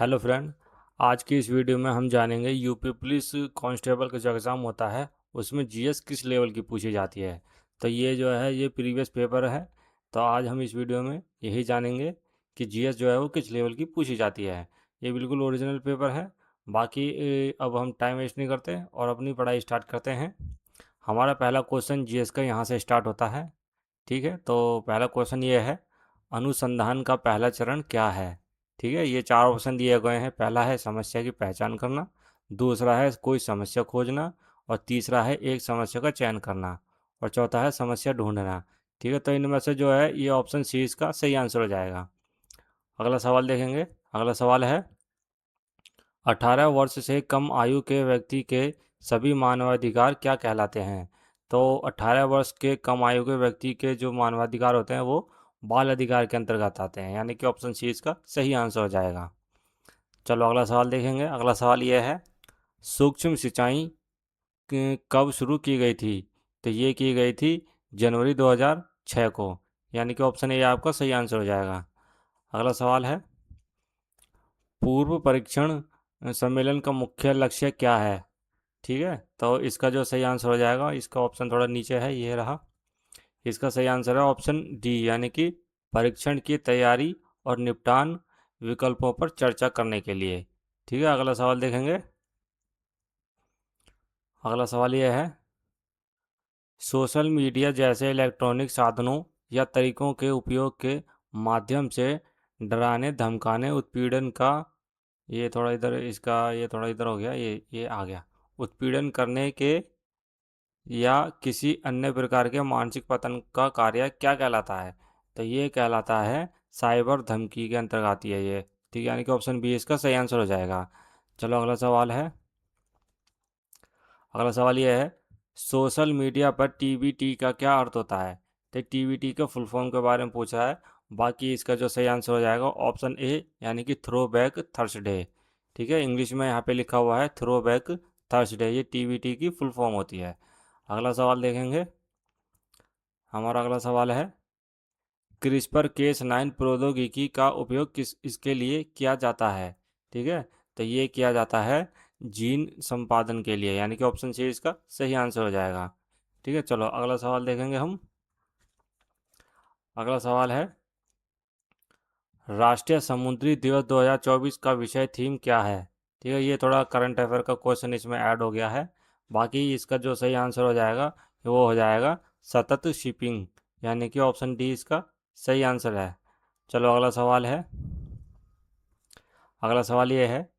Hello friend. आज की इस वीडियो में हम जानेंगे यूपी पुलिस कांस्टेबल का जो एग्ज़ाम होता है उसमें जीएस किस लेवल की पूछी जाती है। तो ये जो है ये प्रीवियस पेपर है। तो आज हम इस वीडियो में यही जानेंगे कि जीएस जो है वो किस लेवल की पूछी जाती है। ये बिल्कुल ओरिजिनल पेपर है। बाकी अब हम टाइम वेस्ट नहीं करते और अपनी पढ़ाई स्टार्ट करते हैं। हमारा पहला क्वेश्चन जीएस का यहाँ से स्टार्ट होता है। ठीक है, तो पहला क्वेश्चन ये है, अनुसंधान का पहला चरण क्या है। ठीक है, ये चार ऑप्शन दिए गए हैं। पहला है समस्या की पहचान करना, दूसरा है कोई समस्या खोजना, और तीसरा है एक समस्या का चयन करना, और चौथा है समस्या ढूंढना। ठीक है, तो इनमें से जो है ये ऑप्शन सी इसका सही आंसर हो जाएगा। अगला सवाल देखेंगे। अगला सवाल है, 18 वर्ष से कम आयु के व्यक्ति के सभी मानवाधिकार क्या कहलाते हैं। तो 18 वर्ष के कम आयु के व्यक्ति के जो मानवाधिकार होते हैं वो बाल अधिकार के अंतर्गत आते हैं, यानी कि ऑप्शन सी इसका सही आंसर हो जाएगा। चलो अगला सवाल देखेंगे। अगला सवाल यह है, सूक्ष्म सिंचाई कब शुरू की गई थी। तो ये की गई थी जनवरी 2006 को, यानी कि ऑप्शन ए आपका सही आंसर हो जाएगा। अगला सवाल है, पूर्व परीक्षण सम्मेलन का मुख्य लक्ष्य क्या है। ठीक है, तो इसका जो सही आंसर हो जाएगा, इसका ऑप्शन थोड़ा नीचे है, ये रहा। इसका सही आंसर है ऑप्शन डी, यानी कि परीक्षण की तैयारी और निपटान विकल्पों पर चर्चा करने के लिए। ठीक है, अगला सवाल देखेंगे। अगला सवाल यह है, सोशल मीडिया जैसे इलेक्ट्रॉनिक साधनों या तरीकों के उपयोग के माध्यम से डराने धमकाने उत्पीड़न का, ये थोड़ा इधर इसका ये थोड़ा इधर हो गया, ये आ गया, उत्पीड़न करने के या किसी अन्य प्रकार के मानसिक पतन का कार्य क्या कहलाता है। तो ये कहलाता है साइबर धमकी के अंतर्गत आती है ये। ठीक है, यानी कि ऑप्शन बी इसका सही आंसर हो जाएगा। चलो अगला सवाल है। अगला सवाल ये है, सोशल मीडिया पर टीबीटी का क्या अर्थ होता है। तो टीबीटी के फुल फॉर्म के बारे में पूछा है। बाकी इसका जो सही आंसर हो जाएगा ऑप्शन ए, यानी कि थ्रो बैक थर्सडे। ठीक है, इंग्लिश में यहाँ पे लिखा हुआ है थ्रो बैक थर्सडे, ये टीबीटी की फुल फॉर्म होती है। अगला सवाल देखेंगे। हमारा अगला सवाल है, क्रिस्पर केस 9 प्रौद्योगिकी का उपयोग किस इसके लिए किया जाता है। ठीक है, तो ये किया जाता है जीन संपादन के लिए, यानी कि ऑप्शन सी इसका सही आंसर हो जाएगा। ठीक है, चलो अगला सवाल देखेंगे हम। अगला सवाल है, राष्ट्रीय समुद्री दिवस 2024 का विषय थीम क्या है। ठीक है, ये थोड़ा करंट अफेयर का क्वेश्चन इसमें ऐड हो गया है। बाकी इसका जो सही आंसर हो जाएगा वो हो जाएगा सतत शिपिंग, यानी कि ऑप्शन डी इसका सही आंसर है। चलो अगला सवाल है। अगला सवाल ये है,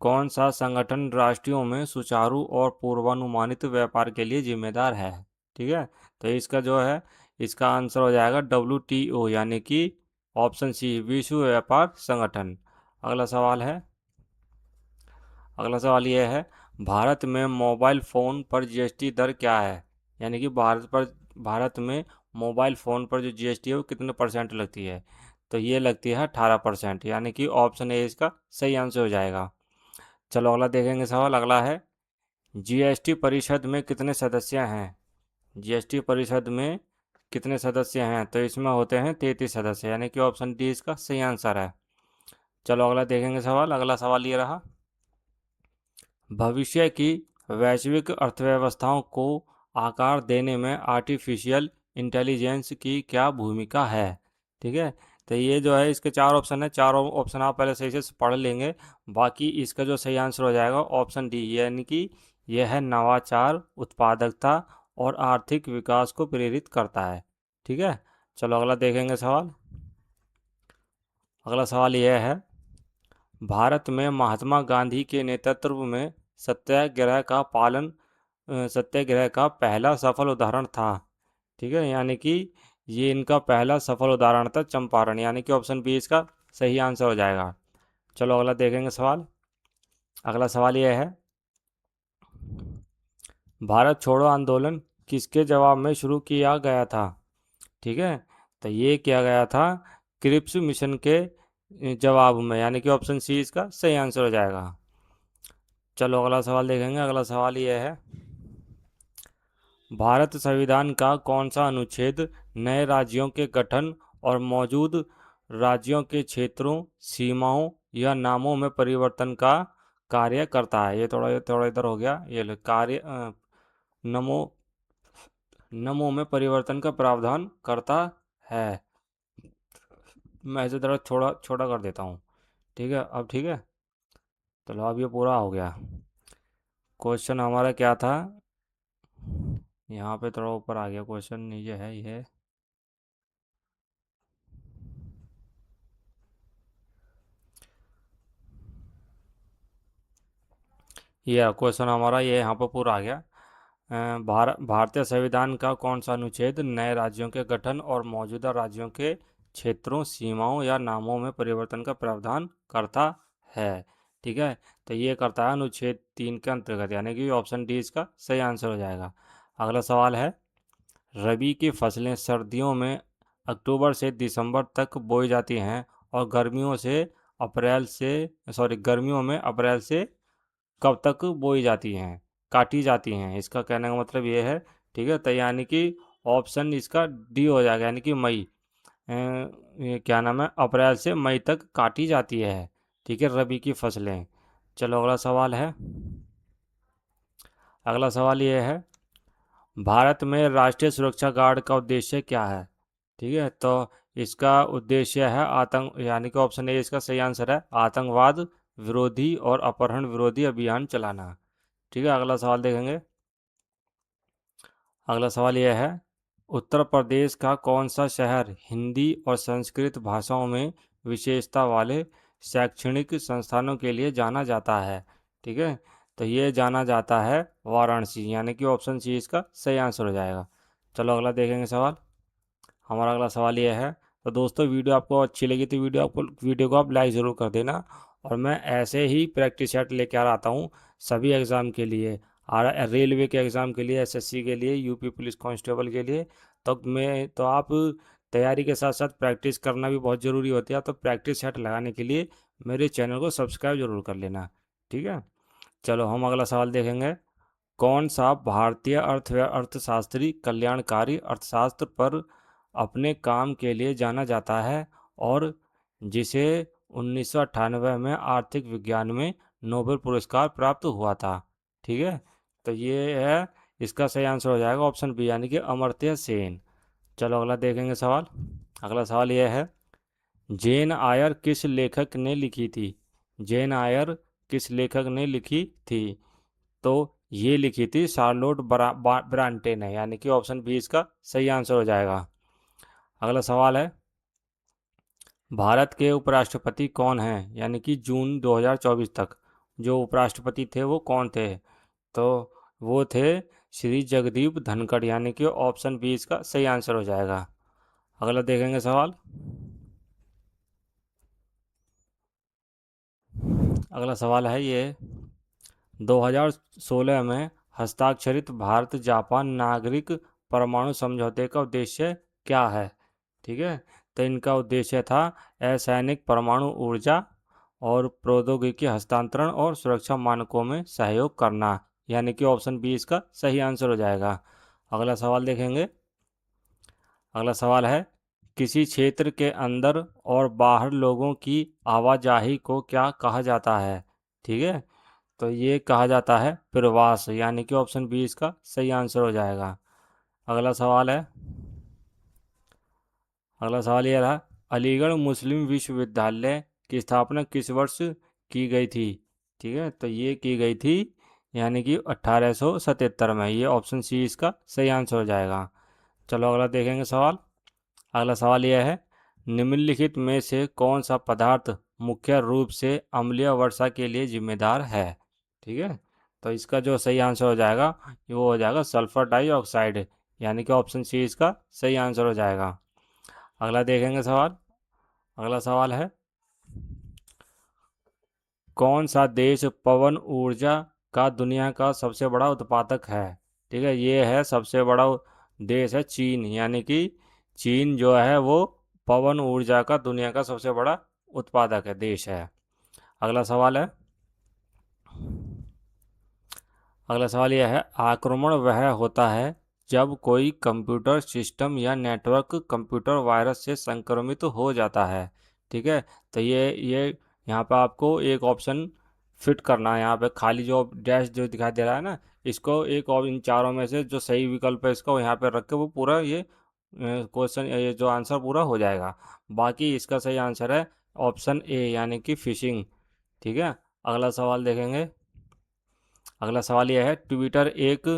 कौन सा संगठन राष्ट्रीय में सुचारू और पूर्वानुमानित व्यापार के लिए जिम्मेदार है। ठीक है, तो इसका जो है इसका आंसर हो जाएगा WTO, यानी कि ऑप्शन सी विश्व व्यापार संगठन। अगला सवाल है। अगला सवाल ये है, भारत में मोबाइल फ़ोन पर जीएसटी दर क्या है। यानी कि भारत में मोबाइल फ़ोन पर जो जीएसटी है वो कितने परसेंट लगती है। तो ये लगती है 18%, यानी कि ऑप्शन ए इसका सही आंसर हो जाएगा। चलो अगला देखेंगे सवाल। अगला है, जीएसटी परिषद में कितने सदस्य हैं। जीएसटी परिषद में कितने सदस्य हैं। तो इसमें होते हैं 33 सदस्य, यानी कि ऑप्शन डी इसका सही आंसर है। चलो अगला देखेंगे सवाल। अगला सवाल ये रहा, भविष्य की वैश्विक अर्थव्यवस्थाओं को आकार देने में आर्टिफिशियल इंटेलिजेंस की क्या भूमिका है। ठीक है, तो ये जो है इसके चार ऑप्शन है, चारों ऑप्शन आप पहले सही से पढ़ लेंगे। बाकी इसका जो सही आंसर हो जाएगा ऑप्शन डी, यानी कि यह है नवाचार, उत्पादकता और आर्थिक विकास को प्रेरित करता है। ठीक है, चलो अगला देखेंगे सवाल। अगला सवाल यह है, भारत में महात्मा गांधी के नेतृत्व में सत्याग्रह का पालन सत्याग्रह का पहला सफल उदाहरण था। ठीक है, यानी कि ये इनका पहला सफल उदाहरण था चंपारण, यानी कि ऑप्शन बी इसका सही आंसर हो जाएगा। चलो अगला देखेंगे सवाल। अगला सवाल यह है, भारत छोड़ो आंदोलन किसके जवाब में शुरू किया गया था। ठीक है, तो ये किया गया था क्रिप्स मिशन के जवाब में, यानी कि ऑप्शन सी इसका सही आंसर हो जाएगा। चलो अगला सवाल देखेंगे। अगला सवाल ये है, भारत संविधान का कौन सा अनुच्छेद नए राज्यों के गठन और मौजूद राज्यों के क्षेत्रों, सीमाओं या नामों में परिवर्तन का कार्य करता है। ये थोड़ा थोड़ा इधर हो गया। ये कार्य नमो नमों में परिवर्तन का प्रावधान करता है। मैं इसे थोड़ा छोटा छोटा कर देता हूँ। ठीक है, अब ठीक है। चलो अब ये पूरा हो गया। क्वेश्चन हमारा क्या था? यहाँ पे थोड़ा ऊपर आ गया क्वेश्चन, ये है ये। ये क्वेश्चन हमारा ये यहाँ पर पूरा आ गया। भारतीय संविधान का कौन सा अनुच्छेद नए राज्यों के गठन और मौजूदा राज्यों के क्षेत्रों, सीमाओं या नामों में परिवर्तन का प्रावधान करता है? ठीक है, तो ये करता है अनुच्छेद 3 के अंतर्गत, यानी कि ऑप्शन डी इसका सही आंसर हो जाएगा। अगला सवाल है, रबी की फसलें सर्दियों में अक्टूबर से दिसंबर तक बोई जाती हैं और गर्मियों में अप्रैल से कब तक बोई जाती हैं, काटी जाती हैं? इसका कहने का मतलब ये है। ठीक है, तो यानी कि ऑप्शन इसका डी हो जाएगा, यानी कि मई। ये क्या नाम है, अप्रैल से मई तक काटी जाती है। ठीक है, रबी की फसलें। चलो अगला सवाल है। अगला सवाल ये है, भारत में राष्ट्रीय सुरक्षा गार्ड का उद्देश्य क्या है? ठीक है, तो इसका उद्देश्य है आतंक, यानी कि ऑप्शन ए इसका सही आंसर है, आतंकवाद विरोधी और अपहरण विरोधी अभियान चलाना। ठीक है, अगला सवाल देखेंगे। अगला सवाल यह है, उत्तर प्रदेश का कौन सा शहर हिंदी और संस्कृत भाषाओं में विशेषता वाले शैक्षणिक संस्थानों के लिए जाना जाता है? ठीक है, तो ये जाना जाता है वाराणसी, यानी कि ऑप्शन सी इसका सही आंसर हो जाएगा। चलो अगला देखेंगे सवाल। हमारा अगला सवाल ये है, तो दोस्तों वीडियो आपको अच्छी लगी तो वीडियो को आप लाइक ज़रूर कर देना। और मैं ऐसे ही प्रैक्टिस सेट लेके आ रहा हूँ सभी एग्ज़ाम के लिए, और रेलवे के एग्ज़ाम के लिए, एसएससी के लिए, यूपी पुलिस कांस्टेबल के लिए। तो आप तैयारी के साथ साथ प्रैक्टिस करना भी बहुत ज़रूरी होती है। तो प्रैक्टिस सेट लगाने के लिए मेरे चैनल को सब्सक्राइब जरूर कर लेना। ठीक है, चलो हम अगला सवाल देखेंगे। कौन सा भारतीय अर्थशास्त्री कल्याणकारी अर्थशास्त्र पर अपने काम के लिए जाना जाता है और जिसे 1998 में आर्थिक विज्ञान में नोबेल पुरस्कार प्राप्त हुआ था? ठीक है, तो ये है, इसका सही आंसर हो जाएगा ऑप्शन बी, यानी कि अमर्त्य सेन। चलो अगला देखेंगे सवाल। अगला सवाल यह है, जेन आयर किस लेखक ने लिखी थी? जेन आयर किस लेखक ने लिखी थी? तो ये लिखी थी शार्लोट ब्रांटे ने, यानी कि ऑप्शन बी इसका सही आंसर हो जाएगा। अगला सवाल है, भारत के उपराष्ट्रपति कौन हैं, यानी कि जून 2024 तक जो उपराष्ट्रपति थे वो कौन थे? तो वो थे श्री जगदीप धनखड़, यानी कि ऑप्शन बी इसका सही आंसर हो जाएगा। अगला देखेंगे सवाल। अगला सवाल है ये, 2016 में हस्ताक्षरित भारत जापान नागरिक परमाणु समझौते का उद्देश्य क्या है? ठीक है, तो इनका उद्देश्य था असैनिक परमाणु ऊर्जा और प्रौद्योगिकी हस्तांतरण और सुरक्षा मानकों में सहयोग करना, यानी कि ऑप्शन बी इसका सही आंसर हो जाएगा। अगला सवाल देखेंगे। अगला सवाल है, किसी क्षेत्र के अंदर और बाहर लोगों की आवाजाही को क्या कहा जाता है? ठीक है, तो ये कहा जाता है प्रवास, यानी कि ऑप्शन बी इसका सही आंसर हो जाएगा। अगला सवाल है। अगला सवाल ये रहा, अलीगढ़ मुस्लिम विश्वविद्यालय की स्थापना किस वर्ष की गई थी? ठीक है, तो ये की गई थी यानी कि 1877 में। ये ऑप्शन सी इसका सही आंसर हो जाएगा। चलो अगला देखेंगे सवाल। अगला सवाल यह है, निम्नलिखित में से कौन सा पदार्थ मुख्य रूप से अम्लीय वर्षा के लिए जिम्मेदार है? ठीक है, तो इसका जो सही आंसर हो जाएगा वो हो जाएगा सल्फर डाइऑक्साइड, यानी कि ऑप्शन सी इसका सही आंसर हो जाएगा। अगला देखेंगे सवाल। अगला सवाल है, कौन सा देश पवन ऊर्जा का दुनिया का सबसे बड़ा उत्पादक है? ठीक है, ये है सबसे बड़ा देश है चीन, यानी कि चीन जो है वो पवन ऊर्जा का दुनिया का सबसे बड़ा उत्पादक है, देश है। अगला सवाल है। अगला सवाल यह है, आक्रमण वह होता है जब कोई कंप्यूटर सिस्टम या नेटवर्क कंप्यूटर वायरस से संक्रमित हो जाता है। ठीक है, तो ये यहाँ पे आपको एक ऑप्शन फिट करना है। यहाँ पे खाली जो डैश जो दिखाई दे रहा है ना, इसको एक और इन चारों में से जो सही विकल्प है इसको यहाँ पे रख के वो पूरा ये क्वेश्चन, ये जो आंसर पूरा हो जाएगा। बाकी इसका सही आंसर है ऑप्शन ए, यानी कि फिशिंग। ठीक है, अगला सवाल देखेंगे। अगला सवाल यह है, ट्विटर एक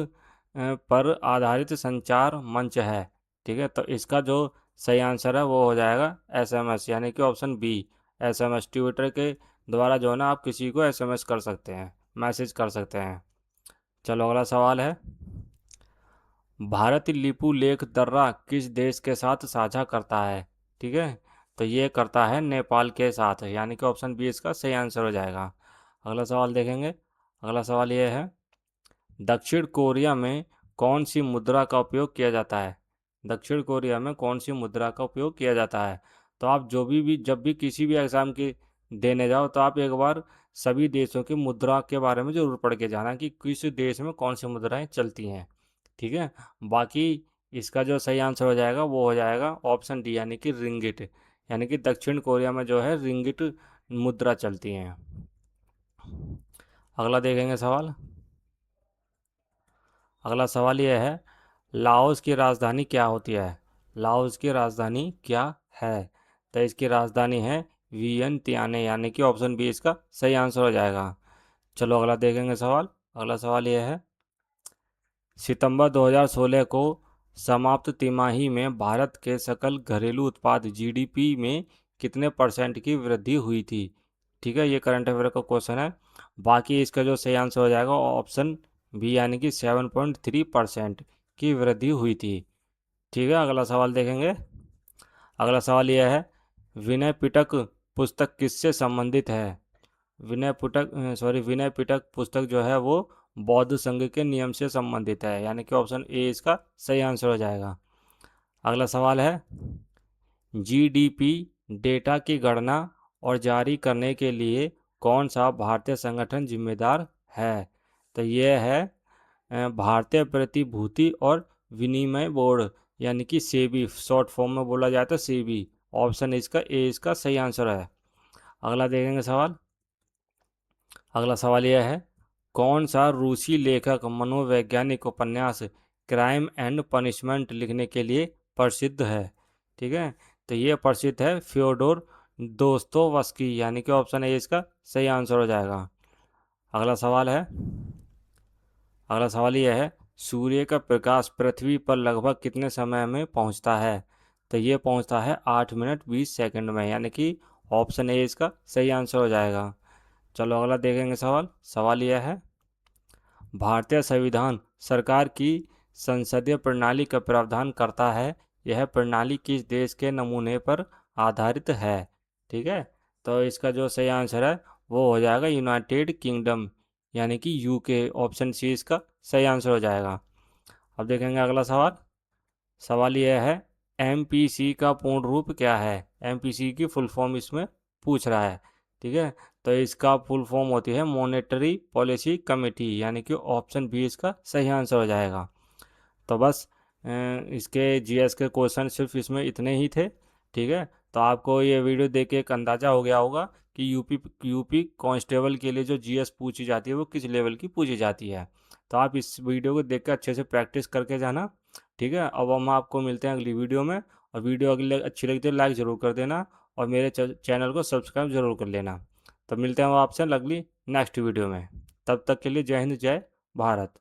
पर आधारित संचार मंच है। ठीक है, तो इसका जो सही आंसर है वो हो जाएगा एसएमएस, यानी कि ऑप्शन बी, एसएमएस। ट्विटर के द्वारा जो है ना आप किसी को एसएमएस कर सकते हैं, मैसेज कर सकते हैं। चलो अगला सवाल है, भारत लिपु लेख दर्रा किस देश के साथ साझा करता है। ठीक है, तो ये करता है नेपाल के साथ, यानी कि ऑप्शन बी इसका सही आंसर हो जाएगा। अगला सवाल देखेंगे। अगला सवाल ये है, दक्षिण कोरिया में कौन सी मुद्रा का उपयोग किया जाता है। दक्षिण कोरिया में कौन सी मुद्रा का उपयोग किया जाता है। तो आप जो भी जब भी किसी भी एग्ज़ाम की देने जाओ तो आप एक बार सभी देशों की मुद्रा के बारे में जरूर पढ़ के जाना कि किस देश में कौन सी मुद्राएं चलती हैं। ठीक है, बाकी इसका जो सही आंसर हो जाएगा वो हो जाएगा ऑप्शन डी, यानी कि रिंगिट। यानी कि दक्षिण कोरिया में जो है रिंगिट मुद्रा चलती हैं। अगला देखेंगे सवाल। अगला सवाल यह है, लाओस की राजधानी क्या होती है। लाओस की राजधानी क्या है। तो इसकी राजधानी है वियंतियाने, यानी कि ऑप्शन बी इसका सही आंसर हो जाएगा। चलो अगला देखेंगे सवाल। अगला सवाल यह है, सितंबर 2016 को समाप्त तिमाही में भारत के सकल घरेलू उत्पाद जीडीपी में कितने परसेंट की वृद्धि हुई थी। ठीक है, ये करंट अफेयर का क्वेश्चन है। बाकी इसका जो सही आंसर हो जाएगा ऑप्शन बी, यानी कि 7.3% की वृद्धि हुई थी। ठीक है, अगला सवाल देखेंगे। अगला सवाल यह है, विनय पिटक पुस्तक किससे संबंधित है। विनय पिटक पुस्तक जो है वो बौद्ध संघ के नियम से संबंधित है, यानी कि ऑप्शन ए इसका सही आंसर हो जाएगा। अगला सवाल है, जीडीपी डेटा की गणना और जारी करने के लिए कौन सा भारतीय संगठन जिम्मेदार है। तो ये है भारतीय प्रतिभूति और विनिमय बोर्ड, यानी कि सेबी, शॉर्ट फॉर्म में बोला जाए तो सेबी। ऑप्शन इसका ए इसका सही आंसर है। अगला देखेंगे सवाल। अगला सवाल यह है, कौन सा रूसी लेखक मनोवैज्ञानिक उपन्यास क्राइम एंड पनिशमेंट लिखने के लिए प्रसिद्ध है। ठीक है, तो ये प्रसिद्ध है फ्योडोर दोस्तोवस्की, यानी कि ऑप्शन ए इसका सही आंसर हो जाएगा। अगला सवाल है, अगला सवाल यह है, सूर्य का प्रकाश पृथ्वी पर लगभग कितने समय में पहुंचता है। तो ये पहुंचता है 8 मिनट 20 सेकंड में, यानी कि ऑप्शन ए इसका सही आंसर हो जाएगा। चलो अगला देखेंगे सवाल। सवाल यह है, भारतीय संविधान सरकार की संसदीय प्रणाली का प्रावधान करता है, यह प्रणाली किस देश के नमूने पर आधारित है। ठीक है, तो इसका जो सही आंसर है वो हो जाएगा यूनाइटेड किंगडम, यानी कि यूके। ऑप्शन सी इसका सही आंसर हो जाएगा। अब देखेंगे अगला सवाल। सवाल यह है, एमपीसी का पूर्ण रूप क्या है। एमपीसी की फुल फॉर्म इसमें पूछ रहा है। ठीक है, तो इसका फुल फॉर्म होती है मॉनेटरी पॉलिसी कमेटी, यानी कि ऑप्शन बी इसका सही आंसर हो जाएगा। तो बस इसके जीएस के क्वेश्चन सिर्फ इसमें इतने ही थे। ठीक है, तो आपको ये वीडियो देख के एक अंदाज़ा हो गया होगा कि यूपी कांस्टेबल के लिए जो जीएस पूछी जाती है वो किस लेवल की पूछी जाती है। तो आप इस वीडियो को देख कर अच्छे से प्रैक्टिस करके जाना। ठीक है, अब हम आपको मिलते हैं अगली वीडियो में। और वीडियो अगली अच्छी लगती है लाइक ज़रूर कर देना, और मेरे चैनल को सब्सक्राइब ज़रूर कर लेना। तो मिलते हैं हम आपसे अगली नेक्स्ट वीडियो में। तब तक के लिए जय हिंद, जय भारत।